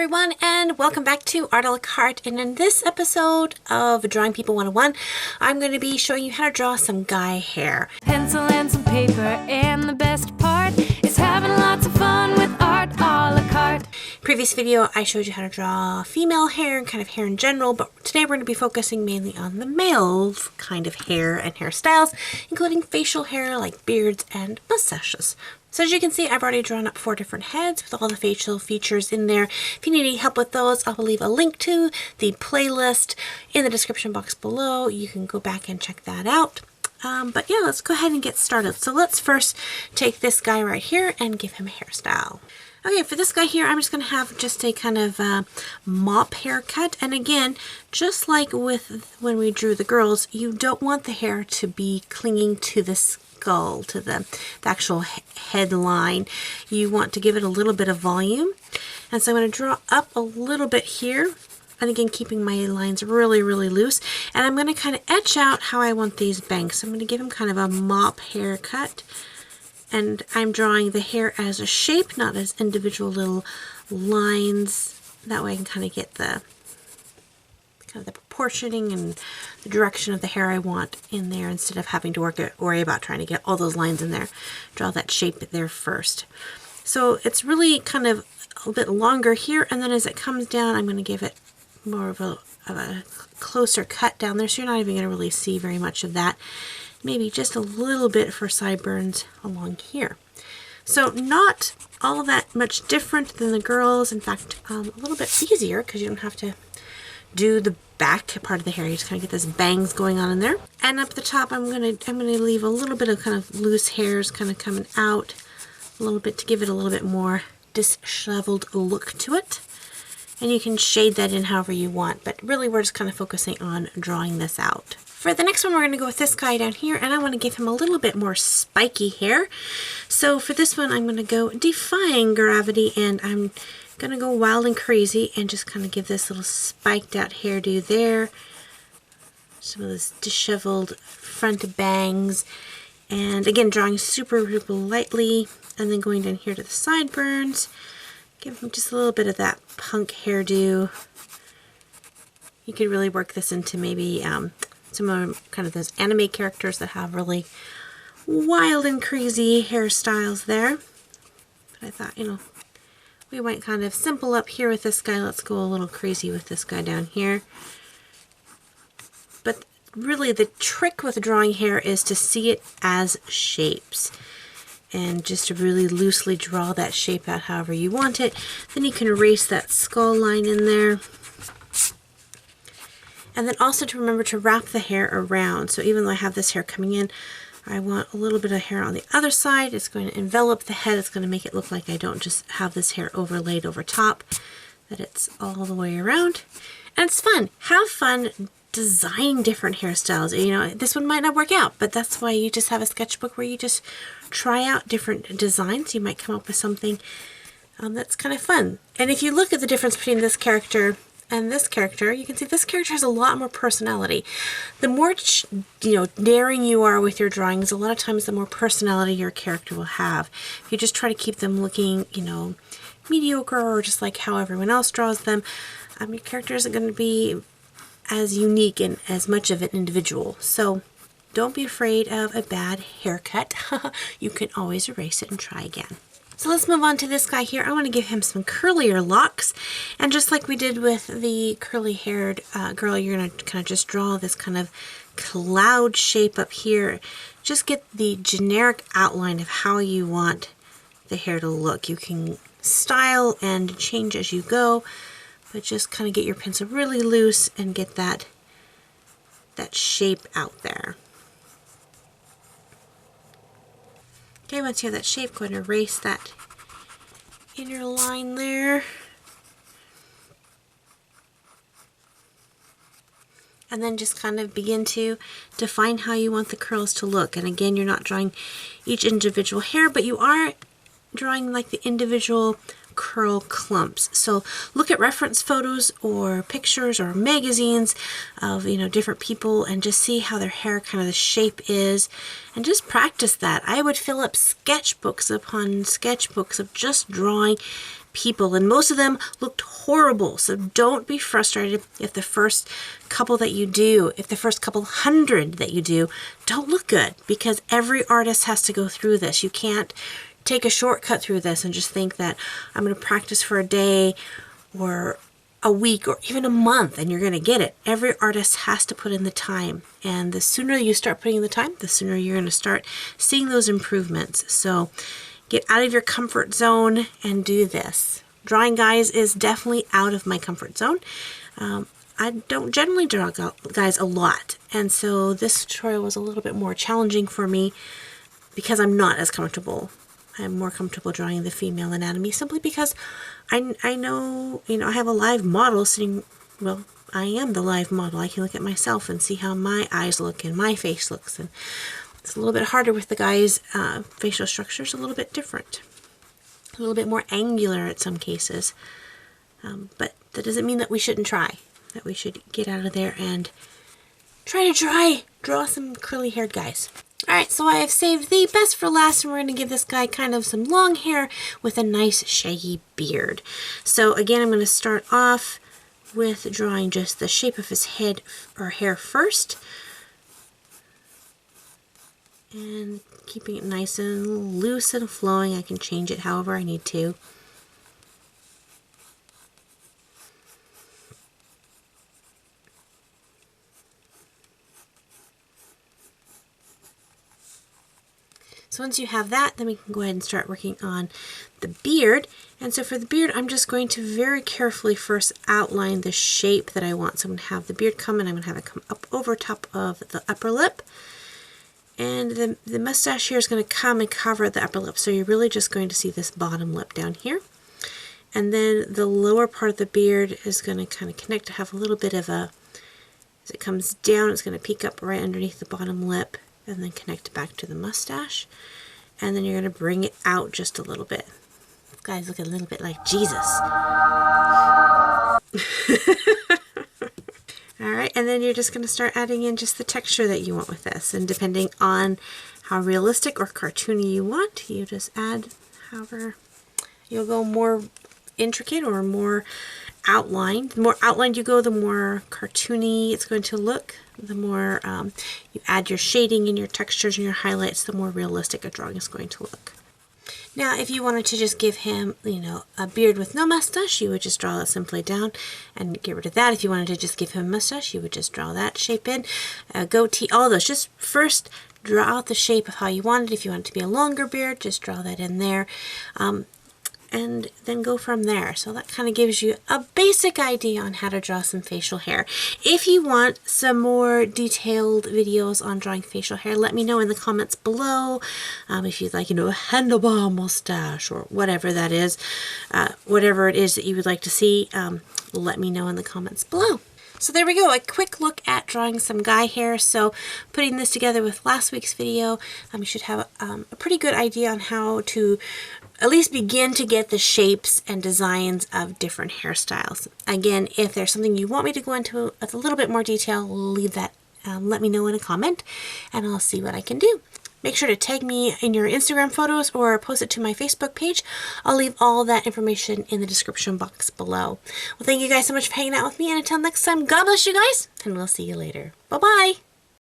everyone, and welcome back to Art a la Carte. And in this episode of Drawing People 101, I'm going to be showing you how to draw some guy hair. Pencil and some paper, and the best part is having lots of fun with Art a la Carte. Previous video, I showed you how to draw female hair and kind of hair in general, but today we're going to be focusing mainly on the male's kind of hair and hairstyles, including facial hair like beards and mustaches. So as you can see, I've already drawn up 4 different heads with all the facial features in there. If you need any help with those, I'll leave a link to the playlist in the description box below. You can go back and check that out. But yeah, let's go ahead and get started. So let's first take this guy right here and give him a hairstyle. Okay, for this guy here, I'm just going to have just a kind of mop haircut. And again, just like with when we drew the girls, you don't want the hair to be clinging to the skull, to the actual headline. You want to give it a little bit of volume. And so I'm going to draw up a little bit here. And again, keeping my lines really, really loose. And I'm going to kind of etch out how I want these bangs. So I'm going to give him kind of a mop haircut. And I'm drawing the hair as a shape, not as individual little lines. That way I can kind of get the proportioning and the direction of the hair I want in there instead of having to worry about trying to get all those lines in there. Draw that shape there first. So it's really kind of a bit longer here, and then as it comes down, I'm going to give it more of a closer cut down there, so you're not even going to really see very much of that. Maybe just a little bit for sideburns along here. So not all that much different than the girls. In fact, a little bit easier because you don't have to do the back part of the hair. You just kind of get this bangs going on in there. And up the top, I'm gonna leave a little bit of kind of loose hairs kind of coming out a little bit to give it a little bit more disheveled look to it. And you can shade that in however you want, but really we're just kind of focusing on drawing this out. For the next one, we're going to go with this guy down here, and I want to give him a little bit more spiky hair. So for this one, I'm going to go defying gravity, and I'm going to go wild and crazy and just kind of give this little spiked out hairdo there. Some of this disheveled front bangs. And again, drawing super lightly, and then going down here to the sideburns. Give him just a little bit of that punk hairdo. You could really work this into maybe some of kind of those anime characters that have really wild and crazy hairstyles there. But I thought, we went kind of simple up here with this guy. Let's go a little crazy with this guy down here. But really the trick with drawing hair is to see it as shapes. And just to really loosely draw that shape out however you want it. Then you can erase that skull line in there. And then also to remember to wrap the hair around. So even though I have this hair coming in, I want a little bit of hair on the other side. It's going to envelop the head. It's going to make it look like I don't just have this hair overlaid over top, that it's all the way around. And it's fun. Have fun designing different hairstyles. This one might not work out, but that's why you just have a sketchbook where you just try out different designs. You might come up with something that's kind of fun. And if you look at the difference between this character and this character, you can see this character has a lot more personality. The more daring you are with your drawings, a lot of times the more personality your character will have. If you just try to keep them looking, mediocre or just like how everyone else draws them, your character isn't going to be as unique and as much of an individual. So don't be afraid of a bad haircut. You can always erase it and try again. So let's move on to this guy here. I want to give him some curlier locks. And just like we did with the curly-haired girl, you're going to kind of just draw this kind of cloud shape up here. Just get the generic outline of how you want the hair to look. You can style and change as you go, but just kind of get your pencil really loose and get that shape out there. Okay, once you have that shape, go ahead and erase that inner line there. And then just kind of begin to define how you want the curls to look. And again, you're not drawing each individual hair, but you are drawing like the individual curl clumps. So look at reference photos or pictures or magazines of different people and just see how their hair kind of the shape is, and just practice that. I would fill up sketchbooks upon sketchbooks of just drawing people, and most of them looked horrible. So don't be frustrated if the first couple that you do, if the first couple hundred that you do don't look good, because every artist has to go through this. You can't take a shortcut through this and just think that I'm going to practice for a day or a week or even a month and you're going to get it. Every artist has to put in the time, and the sooner you start putting in the time, the sooner you're going to start seeing those improvements. So get out of your comfort zone and do this. Drawing, guys, is definitely out of my comfort zone. I don't generally draw guys a lot, and so this tutorial was a little bit more challenging for me because I'm not as comfortable. I'm more comfortable drawing the female anatomy simply because I know, I have a live model sitting, well, I am the live model. I can look at myself and see how my eyes look and my face looks. And it's a little bit harder with the guys' facial structures, a little bit different. A little bit more angular at some cases. But that doesn't mean that we shouldn't try. That we should get out of there and try to draw some curly haired guys. Alright, so I have saved the best for last, and we're going to give this guy kind of some long hair with a nice shaggy beard. So again, I'm going to start off with drawing just the shape of his head or hair first. And keeping it nice and loose and flowing. I can change it however I need to. So once you have that, then we can go ahead and start working on the beard. And so for the beard, I'm just going to very carefully first outline the shape that I want. So I'm going to have the beard come, and I'm going to have it come up over top of the upper lip. And the mustache here is going to come and cover the upper lip. So you're really just going to see this bottom lip down here. And then the lower part of the beard is going to kind of connect to have a little bit of a, as it comes down, it's going to peek up right underneath the bottom lip and then connect back to the mustache. And then you're going to bring it out just a little bit. This guy's looking a little bit like Jesus. Alright, and then you're just going to start adding in just the texture that you want with this. And depending on how realistic or cartoony you want, you just add however, you'll go more intricate or more outlined. The more outlined you go, the more cartoony it's going to look. The more you add your shading and your textures and your highlights, the more realistic a drawing is going to look. Now, if you wanted to just give him, a beard with no mustache, you would just draw that simply down and get rid of that. If you wanted to just give him a mustache, you would just draw that shape in. Goatee, all those. Just first draw out the shape of how you want it. If you want it to be a longer beard, just draw that in there. And then go from there. So that kind of gives you a basic idea on how to draw some facial hair. If you want some more detailed videos on drawing facial hair, let me know in the comments below. If you'd like, a handlebar mustache or whatever that is, whatever it is that you would like to see, let me know in the comments below. So there we go, a quick look at drawing some guy hair. So putting this together with last week's video, you should have a pretty good idea on how to at least begin to get the shapes and designs of different hairstyles. Again, if there's something you want me to go into with a little bit more detail, leave that, let me know in a comment, and I'll see what I can do. Make sure to tag me in your Instagram photos or post it to my Facebook page. I'll leave all that information in the description box below. Well, thank you guys so much for hanging out with me, and until next time, God bless you guys, and we'll see you later. Bye-bye!